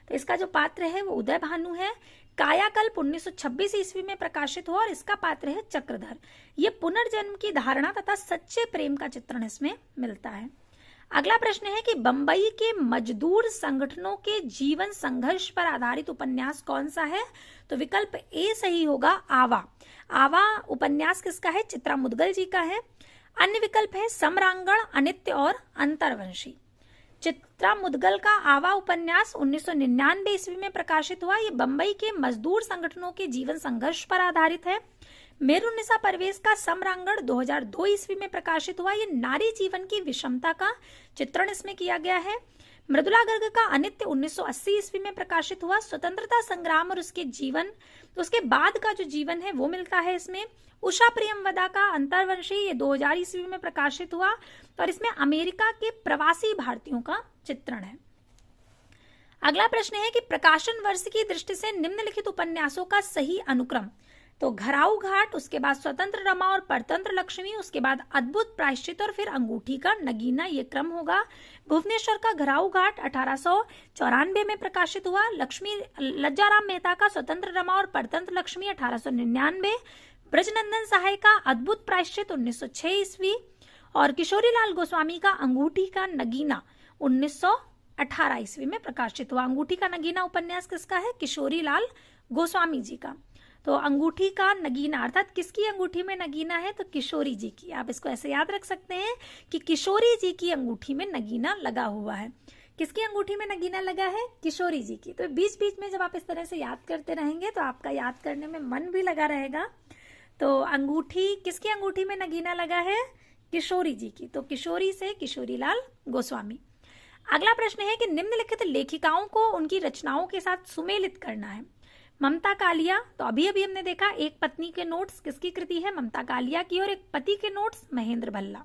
तो इसका जो पात्र है वो उदय भानु है। कायाकल्प 1926 ईस्वी में प्रकाशित हुआ और इसका पात्र है चक्रधर। ये पुनर्जन्म की धारणा तथा सच्चे प्रेम का चित्रण इसमें मिलता है। अगला प्रश्न है कि बंबई के मजदूर संगठनों के जीवन संघर्ष पर आधारित उपन्यास कौन सा है? तो विकल्प ए सही होगा, आवा। आवा उपन्यास किसका है? चित्रा मुदगल जी का है। अन्य विकल्प है सम्रांगण, अनित्य और अंतर्वंशी। चित्रा मुदगल का आवा उपन्यास 1999 ईस्वी में प्रकाशित हुआ। ये बंबई के मजदूर संगठनों के जीवन संघर्ष पर आधारित है। मेरुन्निसा परवेज का सम्रांगण 2002 ईस्वी में प्रकाशित हुआ। ये नारी जीवन की विषमता का चित्रण इसमें किया गया है। मृदुला गर्ग का अनित्य 1980 ईस्वी में प्रकाशित हुआ। स्वतंत्रता संग्राम और उसके जीवन, उसके बाद का जो जीवन है वो मिलता है इसमें। उषा प्रियमवदा का अंतर्वंशी ये 2000 ईस्वी में प्रकाशित हुआ और इसमें अमेरिका के प्रवासी भारतीयों का चित्रण है। अगला प्रश्न है कि प्रकाशन वर्ष की दृष्टि से निम्नलिखित उपन्यासों का सही अनुक्रम। तो घराऊ घाट, उसके बाद स्वतंत्र रमा और परतंत्र लक्ष्मी, उसके बाद अद्भुत प्रायश्चित और फिर अंगूठी का नगीना, ये क्रम होगा। भुवनेश्वर का घराऊ घाट 1894 में प्रकाशित हुआ। लज्जाराम मेहता का स्वतंत्र रमा और परतंत्र लक्ष्मी 1899। ब्रजनंदन सहाय का अद्भुत प्रायश्चित 1906 ईस्वी और किशोरीलाल गोस्वामी का अंगूठी का नगीना 1918 ईस्वी में प्रकाशित हुआ। अंगूठी का नगीना उपन्यास किसका है? किशोरीलाल गोस्वामी जी का। तो अंगूठी का नगीना अर्थात किसकी अंगूठी में नगीना है? तो किशोरी जी की। आप इसको ऐसे याद रख सकते हैं कि किशोरी जी की अंगूठी में नगीना लगा हुआ है। किसकी अंगूठी में नगीना लगा है? किशोरी जी की। तो बीच बीच में जब आप इस तरह से याद करते रहेंगे तो आपका याद करने में मन भी लगा रहेगा। तो अंगूठी, किसकी अंगूठी में नगीना लगा है? किशोरी जी की। तो किशोरी से किशोरीलाल गोस्वामी। अगला प्रश्न है कि निम्नलिखित लेखिकाओं को उनकी रचनाओं के साथ सुमेलित करना है। ममता कालिया, तो अभी अभी हमने देखा एक पत्नी के नोट्स किसकी कृति है? ममता कालिया की। और एक पति के नोट्स महेंद्र भल्ला।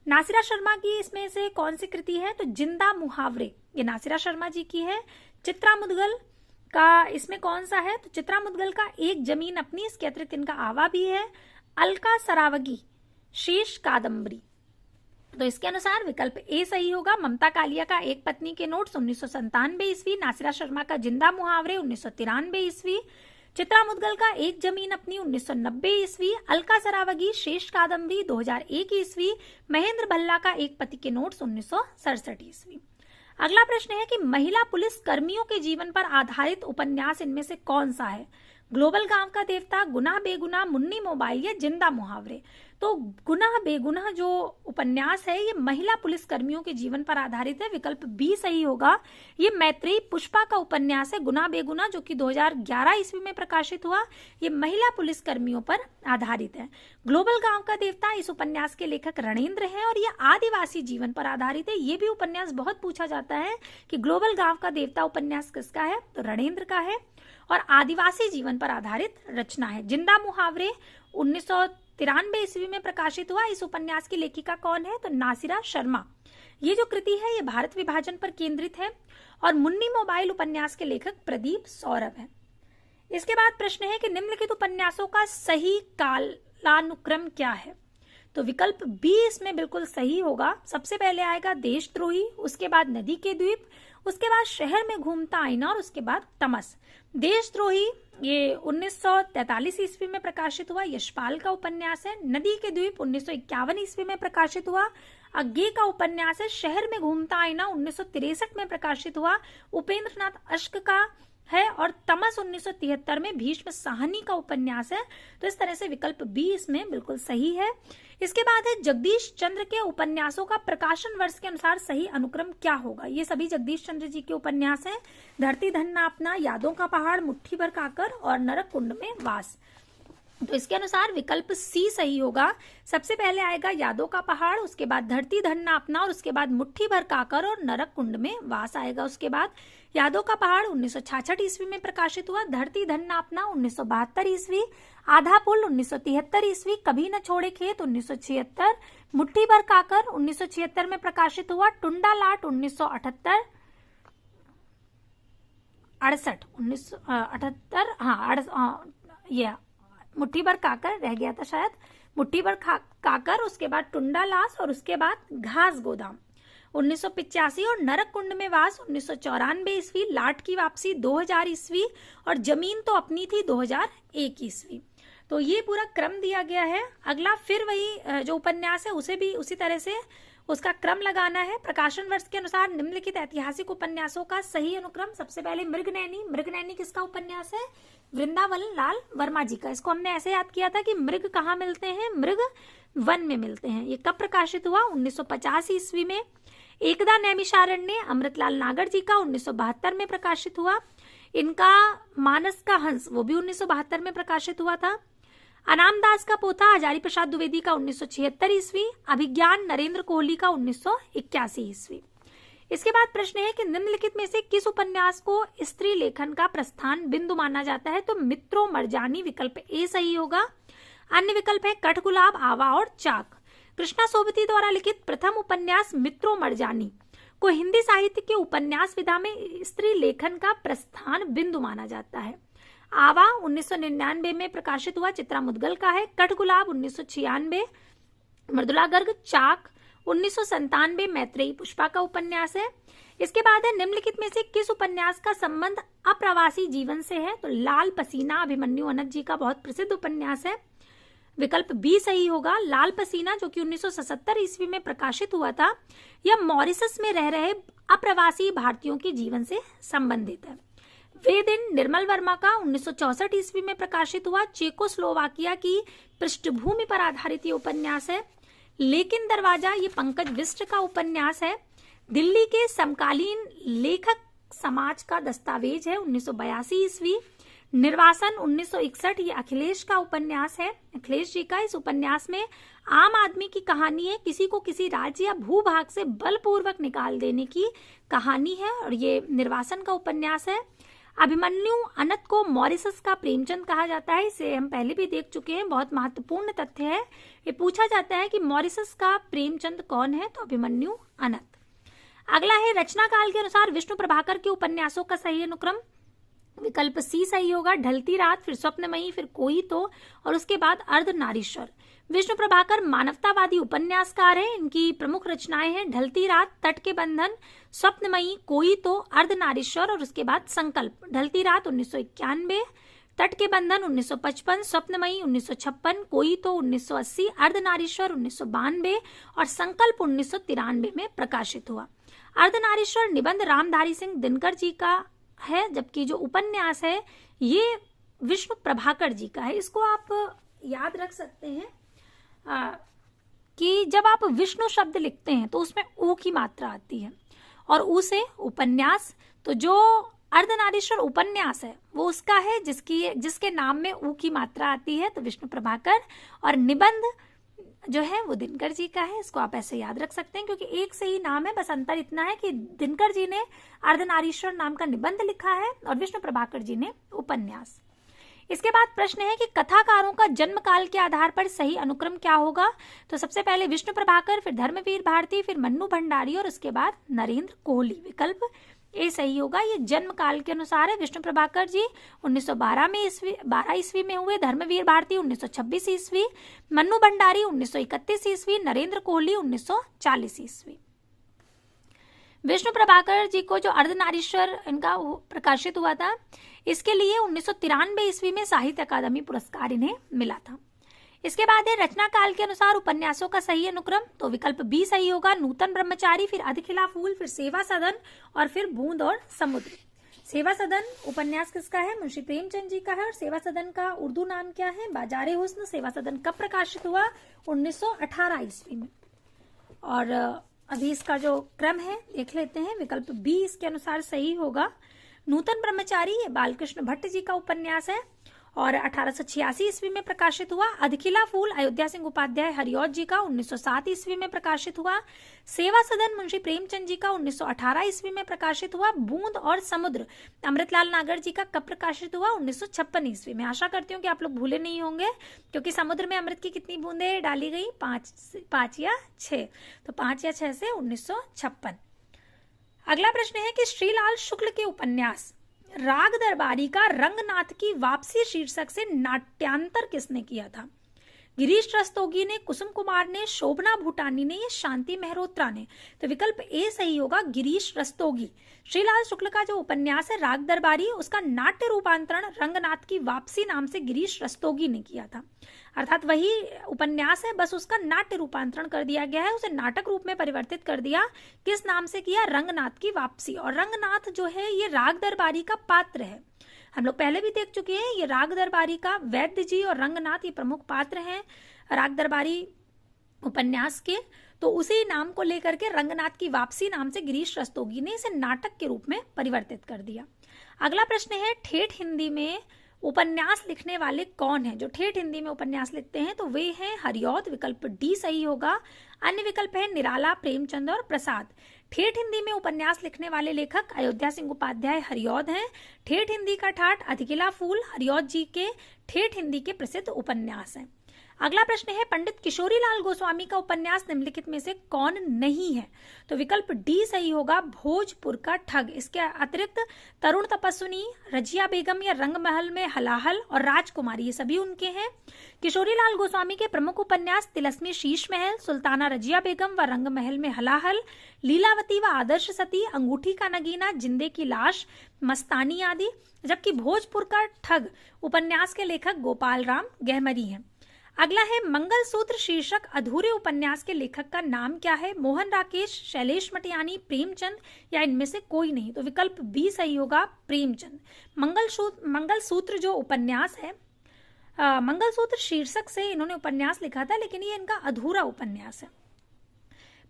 नासिरा शर्मा की इसमें से कौन सी कृति है? तो जिंदा मुहावरे, ये नासिरा शर्मा जी की है। चित्रा मुदगल का इसमें कौन सा है? तो चित्रा मुदगल का एक जमीन अपनी, इसके अतिरिक्त इनका आवा भी है। अलका सरावगी शेष कादम्बरी, तो इसके अनुसार विकल्प ए सही होगा। ममता कालिया का एक पत्नी के नोट्स 1997 ईस्वी, नासिरा शर्मा का जिंदा मुहावरे 1993 ईस्वी, चित्रा मुदगल का एक जमीन अपनी 1990 ईस्वी, अलका सरावगी शेष कादम्बरी 2001 ईस्वी, महेंद्र भल्ला का एक पति के नोट्स 1967 ईस्वी। अगला प्रश्न है कि महिला पुलिस कर्मियों के जीवन पर आधारित उपन्यास इनमें से कौन सा है? ग्लोबल गांव का देवता, गुनाह बेगुनाह, मुन्नी मोबाइल या जिंदा मुहावरे। तो गुनाह बेगुनाह जो उपन्यास है ये महिला पुलिस कर्मियों के जीवन पर आधारित है। विकल्प बी सही होगा। ये मैत्रेयी पुष्पा का उपन्यास है गुनाह बेगुनाह, जो कि 2011 ईस्वी में प्रकाशित हुआ। ये महिला पुलिस कर्मियों पर आधारित है। ग्लोबल गांव का देवता, इस उपन्यास के लेखक रणेंद्र हैं और ये आदिवासी जीवन पर आधारित है। ये भी उपन्यास बहुत पूछा जाता है कि ग्लोबल गांव का देवता उपन्यास किसका है? तो रणेंद्र का है और आदिवासी जीवन पर आधारित रचना है। जिंदा मुहावरे 1993 ईस्वी में प्रकाशित हुआ। इस उपन्यास की लेखिका कौन है? तो नासिरा शर्मा। ये जो कृति है ये भारत विभाजन पर केंद्रित है और मुन्नी मोबाइल उपन्यास के लेखक प्रदीप सौरभ है। इसके बाद प्रश्न है कि निम्नलिखित उपन्यासों का सही कालानुक्रम क्या है? तो विकल्प बी इसमें बिल्कुल सही होगा। सबसे पहले आएगा देशद्रोही, उसके बाद नदी के द्वीप, उसके बाद शहर में घूमता आईना और उसके बाद तमस। देशद्रोही ये 1943 ईस्वी में प्रकाशित हुआ, यशपाल का उपन्यास है। नदी के द्वीप 1951 ईस्वी में प्रकाशित हुआ, अज्ञे का उपन्यास है। शहर में घूमता आईना 1963 में प्रकाशित हुआ, उपेंद्रनाथ अश्क का है। और तमस 1973 में भीष्म साहनी का उपन्यास है। तो इस तरह से विकल्प बी इसमें बिल्कुल सही है। इसके बाद है जगदीश चंद्र के उपन्यासों का प्रकाशन वर्ष के अनुसार सही अनुक्रम क्या होगा? ये सभी जगदीश चंद्र जी के उपन्यास हैं। धरती धन्ना अपना, यादों का पहाड़, मुट्ठी भर काकर और नरक कुंड में वास। तो इसके अनुसार विकल्प सी सही होगा। सबसे पहले आएगा यादों का पहाड़, उसके बाद धरती धन्ना अपना और उसके बाद मुट्ठी भर काकर और नरक कुंड में वास आएगा। उसके बाद यादों का पहाड़ 1966 ईस्वी में प्रकाशित हुआ, धरती धन्ना अपना 1972 ईस्वी, आधा पुल 1973 ईस्वी, कभी न छोड़े खेत 1976, मुट्ठी भर काकर 1976 में प्रकाशित हुआ, टुंडा लाट 1978, 1978 हाँ मुट्ठी भर काकर रह गया था शायद, मुट्ठी भर काकर, उसके बाद टुंडा लास और उसके बाद घास गोदाम 1985 और नरक कुंड में वास 1994 ईस्वी, लाट की वापसी 2000 ईस्वी और जमीन तो अपनी थी 2001 ईस्वी। तो ये पूरा क्रम दिया गया है। अगला फिर वही जो उपन्यास है उसे भी उसी तरह से उसका क्रम लगाना है। प्रकाशन वर्ष के अनुसार निम्नलिखित ऐतिहासिक उपन्यासों का सही अनुक्रम। सबसे पहले मृगनैनी। मृगनैनी किसका उपन्यास है? वृंदावन लाल वर्मा जी का। इसको हमने ऐसे याद किया था कि मृग कहाँ मिलते हैं? मृग वन में मिलते हैं। ये कब प्रकाशित हुआ? 1950 ईस्वी में। एकदा नैमिषारण्य अमृतलाल नागर जी का 1972 में प्रकाशित हुआ। इनका मानस का हंस वो भी 1972 में प्रकाशित हुआ था। अनाम दास का पोथा हजारी प्रसाद द्विवेदी का 1976 ईस्वी। अभिज्ञान नरेंद्र कोहली का 1981 ईस्वी। इसके बाद प्रश्न है कि निम्नलिखित में से किस उपन्यास को स्त्री लेखन का प्रस्थान बिंदु माना जाता है? तो मित्रों मरजानी विकल्प ए सही होगा। अन्य विकल्प है कठगुलाब, आवा और चाक। कृष्णा सोबती द्वारा लिखित प्रथम उपन्यास मित्रों मरजानी को हिंदी साहित्य के उपन्यास विधा में स्त्री लेखन का प्रस्थान बिंदु माना जाता है। आवा 1999 में प्रकाशित हुआ, चित्रा मुदगल का है। कठगुलाब 1996, मृदुला गर्ग। चाक 1997, मैत्रेयी पुष्पा का उपन्यास है। इसके बाद है निम्नलिखित में से किस उपन्यास का संबंध अप्रवासी जीवन से है? तो लाल पसीना अभिमन्यु अनंत जी का बहुत प्रसिद्ध उपन्यास है। विकल्प बी सही होगा। लाल पसीना जो कि 1977 ईस्वी में प्रकाशित हुआ था, यह मॉरिशस में रह रहे अप्रवासी भारतीयों के जीवन से संबंधित है। वे दिन निर्मल वर्मा का 1964 ईस्वी में प्रकाशित हुआ, चेकोस्लोवाकिया की पृष्ठभूमि पर आधारित ये उपन्यास है। लेकिन दरवाजा ये पंकज बिष्ट का उपन्यास है। दिल्ली के समकालीन लेखक समाज का दस्तावेज है 1982 ईस्वी। निर्वासन 1961 ये अखिलेश का उपन्यास है, अखिलेश जी का। इस उपन्यास में आम आदमी की कहानी है, किसी को किसी राज्य या भूभाग से बलपूर्वक निकाल देने की कहानी है और ये निर्वासन का उपन्यास है। अभिमन्यु अनंत को मॉरिशस का प्रेमचंद कहा जाता है, इसे हम पहले भी देख चुके हैं, बहुत महत्वपूर्ण तथ्य है। ये पूछा जाता है कि मॉरिशस का प्रेमचंद कौन है? तो अभिमन्यु अनंत। अगला है रचना काल के अनुसार विष्णु प्रभाकर के उपन्यासों का सही अनुक्रम। विकल्प सी सही होगा। ढलती रात, फिर स्वप्नमयी, फिर कोई तो और उसके बाद अर्धनारीश्वर। विष्णु प्रभाकर मानवतावादी उपन्यासकार हैं। इनकी प्रमुख रचनाएं हैं ढलती रात, तट के बंधन, स्वप्नमयी, कोई तो, अर्धनारीश्वर और उसके बाद संकल्प। ढलती रात 1991, तट के बंधन 1955, स्वप्नमयी 1956, कोई तो 1980, अर्धनारीश्वर 1992 और संकल्प 1993 में प्रकाशित हुआ। अर्धनारीश्वर निबंध रामधारी सिंह दिनकर जी का है, जबकि जो उपन्यास है ये विष्णु प्रभाकर जी का है। इसको आप याद रख सकते हैं कि जब आप विष्णु शब्द लिखते हैं तो उसमें ऊ की मात्रा आती है और ऊ से उपन्यास। तो जो अर्धनारीश्वर उपन्यास है वो उसका है जिसके नाम में ऊ की मात्रा आती है, तो विष्णु प्रभाकर। और निबंध जो है वो दिनकर जी का है। इसको आप ऐसे याद रख सकते हैं क्योंकि एक से ही नाम है, बस अंतर इतना है कि दिनकर जी ने अर्धनारीश्वर नाम का निबंध लिखा है और विष्णु प्रभाकर जी ने उपन्यास। इसके बाद प्रश्न है कि कथाकारों का जन्म काल के आधार पर सही अनुक्रम क्या होगा। तो सबसे पहले विष्णु प्रभाकर, फिर धर्मवीर भारती, फिर मन्नू भंडारी और उसके बाद नरेंद्र कोहली। विकल्प ए सही होगा। ये जन्म काल के अनुसार है। विष्णु प्रभाकर जी 1912 ईस्वी में हुए, धर्मवीर भारती 1926 ईस्वी, मन्नू भंडारी 1931 ईस्वी, नरेंद्र कोहली 1940 ईस्वी। विष्णु प्रभाकर जी को जो अर्धनारीश्वर इनका प्रकाशित हुआ था, इसके लिए 1993 ईस्वी में साहित्य अकादमी पुरस्कार इन्हें मिला था। इसके बाद है रचना काल के अनुसार उपन्यासों का सही अनुक्रम। तो विकल्प बी सही होगा। नूतन ब्रह्मचारी, फिर अधखिला फूल, फिर सेवा सदन और फिर बूंद और समुद्र। सेवा सदन उपन्यास किसका है? मुंशी प्रेमचंद जी का है। और सेवा सदन का उर्दू नाम क्या है? बाजारे हुस्न। सेवा सदन कब प्रकाशित हुआ? 1918 ईस्वी में। और अभी इसका जो क्रम है देख लेते हैं। विकल्प बी इसके अनुसार सही होगा। नूतन ब्रह्मचारी ये बालकृष्ण भट्ट जी का उपन्यास है और 1886 ईस्वी में प्रकाशित हुआ। अधखिला फूल अयोध्या सिंह उपाध्याय हरिऔध जी का 1907 ईस्वी में प्रकाशित हुआ। सेवा सदन मुंशी प्रेमचंद जी का 1918 ईस्वी में प्रकाशित हुआ। बूंद और समुद्र अमृतलाल नागर जी का कब प्रकाशित हुआ? 1956 ईस्वी में। आशा करती हूँ कि आप लोग भूले नहीं होंगे, क्योंकि समुद्र में अमृत की कितनी बूंदें डाली गई? 5 या 6। तो 5 या 6 से 1956। अगला प्रश्न है कि श्रीलाल शुक्ल के उपन्यास राग दरबारी का रंगनाथ की वापसी शीर्षक से नाट्यांतर किसने किया था? गिरीश रस्तोगी ने, कुसुम कुमार ने, शोभना भूटानी ने या शांति मेहरोत्रा ने? तो विकल्प ए सही होगा, गिरीश रस्तोगी। श्रीलाल शुक्ल का जो उपन्यास है राग दरबारी, उसका नाट्य रूपांतरण रंगनाथ की वापसी नाम से गिरीश रस्तोगी ने किया था। अर्थात वही उपन्यास है, बस उसका नाट्य रूपांतरण कर दिया गया है, उसे नाटक रूप में परिवर्तित कर दिया। किस नाम से किया? रंगनाथ की वापसी। और रंगनाथ जो है ये राग दरबारी का पात्र है। हम लोग पहले भी देख चुके हैं। ये राग दरबारी का वैद्य जी और रंगनाथ ये प्रमुख पात्र हैं राग दरबारी उपन्यास के। तो उसी नाम को लेकर के रंगनाथ की वापसी नाम से गिरीश रस्तोगी ने इसे नाटक के रूप में परिवर्तित कर दिया। अगला प्रश्न है ठेठ हिंदी में उपन्यास लिखने वाले कौन हैं? जो ठेठ हिंदी में उपन्यास लिखते हैं तो वे हैं हरिऔध। विकल्प डी सही होगा। अन्य विकल्प है निराला, प्रेमचंद और प्रसाद। ठेठ हिंदी में उपन्यास लिखने वाले लेखक अयोध्या सिंह उपाध्याय हरिऔध हैं। ठेठ हिंदी का ठाठ अधखिला फूल हरिऔध जी के ठेठ हिंदी के प्रसिद्ध उपन्यास हैं। अगला प्रश्न है पंडित किशोरीलाल गोस्वामी का उपन्यास निम्नलिखित में से कौन नहीं है? तो विकल्प डी सही होगा, भोजपुर का ठग। इसके अतिरिक्त तरुण तपस्विनी, रजिया बेगम या रंगमहल में हलाहल और राजकुमारी ये सभी उनके हैं। किशोरीलाल गोस्वामी के प्रमुख उपन्यास तिलस्मी शीश महल, सुल्ताना रजिया बेगम व रंगमहल में हलाहल, लीलावती व आदर्श सती, अंगूठी का नगीना, जिंदे की लाश, मस्तानी आदि। जबकि भोजपुर का ठग उपन्यास के लेखक गोपाल राम गहमरी हैं। अगला है मंगलसूत्र शीर्षक अधूरे उपन्यास के लेखक का नाम क्या है? मोहन राकेश, शैलेश मटियानी, प्रेमचंद या इनमें से कोई नहीं? तो विकल्प बी सही होगा, प्रेमचंद। मंगलसूत्र जो उपन्यास है, मंगलसूत्र शीर्षक से इन्होंने उपन्यास लिखा था, लेकिन ये इनका अधूरा उपन्यास है।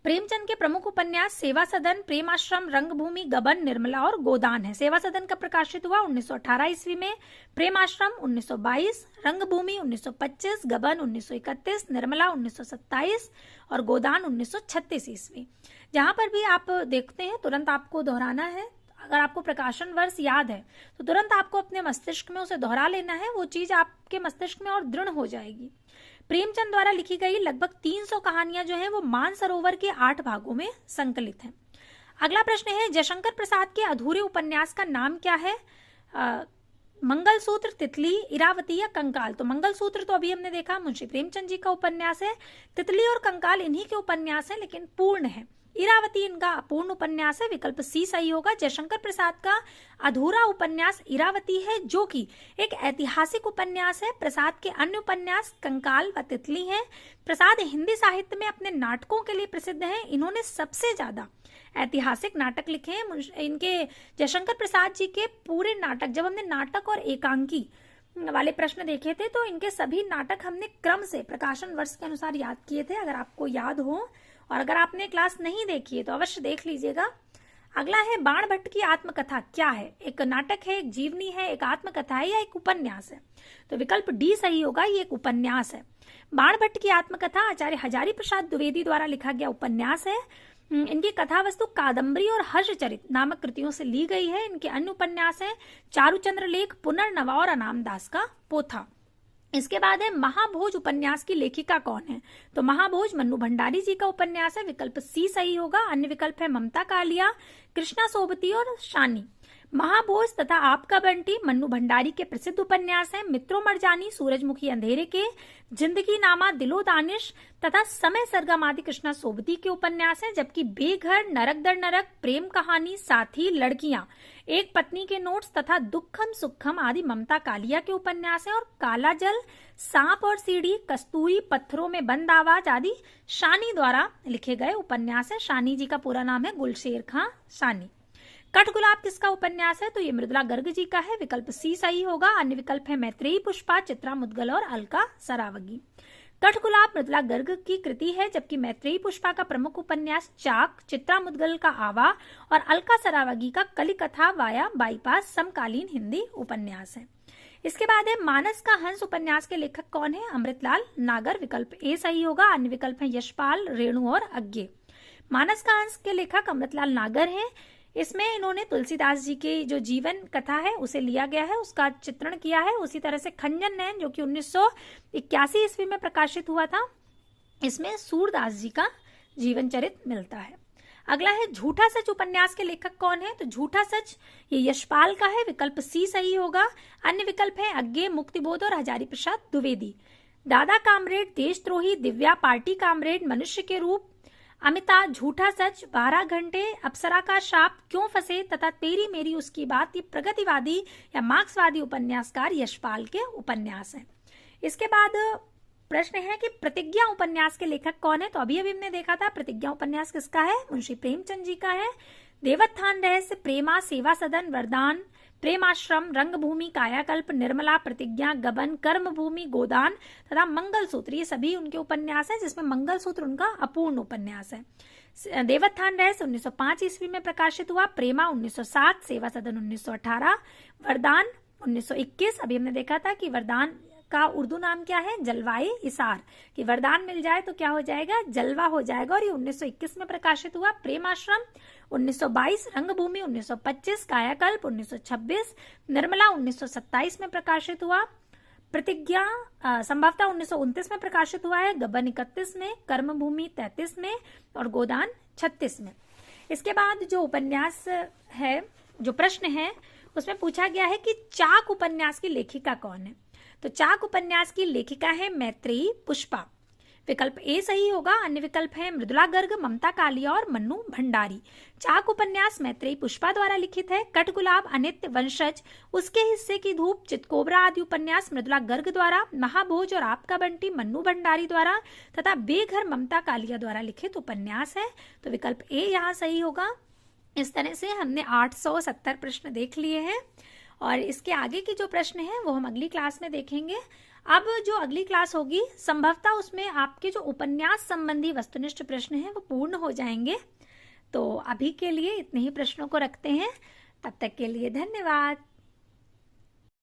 प्रेमचंद के प्रमुख उपन्यास सेवा सदन, प्रेमाश्रम, रंगभूमि, गबन, निर्मला और गोदान है। सेवा सदन का प्रकाशित हुआ 1918 ईस्वी में, प्रेमाश्रम 1922, रंगभूमि 1925, गबन 1931, निर्मला 1927 और गोदान 1936 ईस्वी। जहां पर भी आप देखते हैं तुरंत आपको दोहराना है। अगर आपको प्रकाशन वर्ष याद है तो तुरंत आपको अपने मस्तिष्क में उसे दोहरा लेना है, वो चीज आपके मस्तिष्क में और दृढ़ हो जाएगी। प्रेमचंद द्वारा लिखी गई लगभग 300 कहानियां जो हैं वो मानसरोवर के 8 भागों में संकलित हैं। अगला प्रश्न है जयशंकर प्रसाद के अधूरे उपन्यास का नाम क्या है? मंगलसूत्र, तितली, इरावती या कंकाल? तो मंगलसूत्र तो अभी हमने देखा मुंशी प्रेमचंद जी का उपन्यास है। तितली और कंकाल इन्हीं के उपन्यास हैं, लेकिन पूर्ण है। इरावती इनका अपूर्ण उपन्यास है। विकल्प सी सही होगा। जयशंकर प्रसाद का अधूरा उपन्यास इरावती है, जो कि एक ऐतिहासिक उपन्यास है। प्रसाद के अन्य उपन्यास कंकाल व तितली हैं। प्रसाद हिंदी साहित्य में अपने नाटकों के लिए प्रसिद्ध हैं। इन्होंने सबसे ज्यादा ऐतिहासिक नाटक लिखे हैं। इनके जयशंकर प्रसाद जी के पूरे नाटक, जब हमने नाटक और एकांकी वाले प्रश्न देखे थे तो इनके सभी नाटक हमने क्रम से प्रकाशन वर्ष के अनुसार याद किए थे। अगर आपको याद हो और अगर आपने क्लास नहीं देखी है तो अवश्य देख लीजिएगा। अगला है बाण भट्ट की आत्मकथा क्या है? एक नाटक है, एक जीवनी है, एक आत्मकथा है या एक उपन्यास है? तो विकल्प डी सही होगा, ये एक उपन्यास है। बाण भट्ट की आत्मकथा आचार्य हजारी प्रसाद द्विवेदी द्वारा लिखा गया उपन्यास है। इनकी कथा वस्तु कादम्बरी और हर्षचरित नामक कृतियों से ली गई है। इनके अन्य उपन्यास हैं चारुचंद्र लेख, पुनर्नवा और अनाम दास का पोथा। इसके बाद है महाभोज उपन्यास की लेखिका कौन है? तो महाभोज मन्नू भंडारी जी का उपन्यास है, विकल्प सी सही होगा। अन्य विकल्प है ममता कालिया, कृष्णा सोबती और शानी। महाभोज तथा आपका बंटी मन्नू भंडारी के प्रसिद्ध उपन्यास हैं। मित्रों मरजानी, सूरजमुखी अंधेरे के, जिंदगी नामा, दिलो दानिश तथा समय सरगम आदि कृष्णा सोबती के उपन्यास हैं। जबकि बेघर, नरक दर नरक, प्रेम कहानी, साथी, लड़कियां, एक पत्नी के नोट्स तथा दुखम सुखम आदि ममता कालिया के उपन्यास हैं। और काला जल, सांप और सीढ़ी, कस्तूरी, पत्थरों में बंद आवाज आदि शानी द्वारा लिखे गए उपन्यास है। शानी जी का पूरा नाम है गुलशेर खां शानी। कठगुलाब किसका उपन्यास है? तो ये मृदुला गर्ग जी का है, विकल्प सी सही होगा। अन्य विकल्प है मैत्रेयी पुष्पा, चित्रा मुद्गल और अलका सरावगी। कठगुलाब मृदुला गर्ग की कृति है, जबकि मैत्रेयी पुष्पा का प्रमुख उपन्यास चाक, चित्रा मुद्गल का आवा और अलका सरावगी का कलिकथा वाया बाईपास समकालीन हिंदी उपन्यास है। इसके बाद है मानस का हंस उपन्यास के लेखक कौन है? अमृतलाल नागर, विकल्प ए सही होगा। अन्य विकल्प है यशपाल, रेणु और अज्ञे। मानस का हंस के लेखक अमृतलाल नागर हैं। इसमें इन्होंने तुलसीदास जी की जो जीवन कथा है उसे लिया गया है, उसका चित्रण किया है। उसी तरह से खंजन नैन जो कि 1981 ईस्वी में प्रकाशित हुआ था, इसमें सूरदास जी का जीवन चरित मिलता है। अगला है झूठा सच उपन्यास के लेखक कौन है? तो झूठा सच ये यशपाल का है, विकल्प सी सही होगा। अन्य विकल्प है अज्ञे, मुक्तिबोध और हजारी प्रसाद द्विवेदी। दादा कामरेड, देशद्रोही, दिव्या, पार्टी कामरेड, मनुष्य के रूप, अमिता, झूठा सच, 12 घंटे, अप्सरा का शाप, क्यों फंसे तथा तेरी मेरी उसकी बात, ये प्रगतिवादी या मार्क्सवादी उपन्यासकार यशपाल के उपन्यास हैं। इसके बाद प्रश्न है कि प्रतिज्ञा उपन्यास के लेखक कौन है? तो अभी हमने देखा था प्रतिज्ञा उपन्यास किसका है? मुंशी प्रेमचंद जी का है। देवोत्थान रहस्य, प्रेमा, सेवा सदन, वरदान, प्रेमाश्रम, रंगभूमि, कायाकल्प, निर्मला, प्रतिज्ञा, गबन, कर्मभूमि, गोदान तथा मंगलसूत्र, ये सभी उनके उपन्यास हैं, जिसमें मंगलसूत्र उनका अपूर्ण उपन्यास है। देवोत्थान रहस्य 1905 ईस्वी में प्रकाशित हुआ, प्रेमा 1907, सेवा सदन 1918, वरदान 1921। अभी हमने देखा था कि वरदान का उर्दू नाम क्या है? जलवाए इसार, कि वरदान मिल जाए तो क्या हो जाएगा? जलवा हो जाएगा, और ये 1921 में प्रकाशित हुआ। प्रेमाश्रम 1922, रंगभूमि 1925, कायाकल्प 1926, निर्मला 1927 में प्रकाशित हुआ, प्रतिज्ञा संभवतः 1929 में प्रकाशित हुआ है, गबन 31 में, कर्मभूमि 33 में और गोदान 36 में। इसके बाद जो उपन्यास है, जो प्रश्न है उसमें पूछा गया है कि चाक उपन्यास की लेखिका कौन है? तो चाक उपन्यास की लेखिका है मैत्रेयी पुष्पा, विकल्प ए सही होगा। अन्य विकल्प है मृदुला गर्ग, ममता कालिया और मन्नू भंडारी। चाक उपन्यास मैत्रेयी पुष्पा द्वारा लिखित है। कठगुलाब, अनित्य, वंशज, उसके हिस्से की धूप, चितकोबरा आदि उपन्यास मृदुला गर्ग द्वारा, महाभोज और आपका बंटी मन्नू भंडारी द्वारा तथा बेघर ममता कालिया द्वारा लिखित उपन्यास है। तो विकल्प ए यहाँ सही होगा। इस तरह से हमने 870 प्रश्न देख लिए हैं और इसके आगे की जो प्रश्न है वो हम अगली क्लास में देखेंगे। अब जो अगली क्लास होगी संभवतः उसमें आपके जो उपन्यास संबंधी वस्तुनिष्ठ प्रश्न हैं वो पूर्ण हो जाएंगे। तो अभी के लिए इतने ही प्रश्नों को रखते हैं। तब तक के लिए धन्यवाद।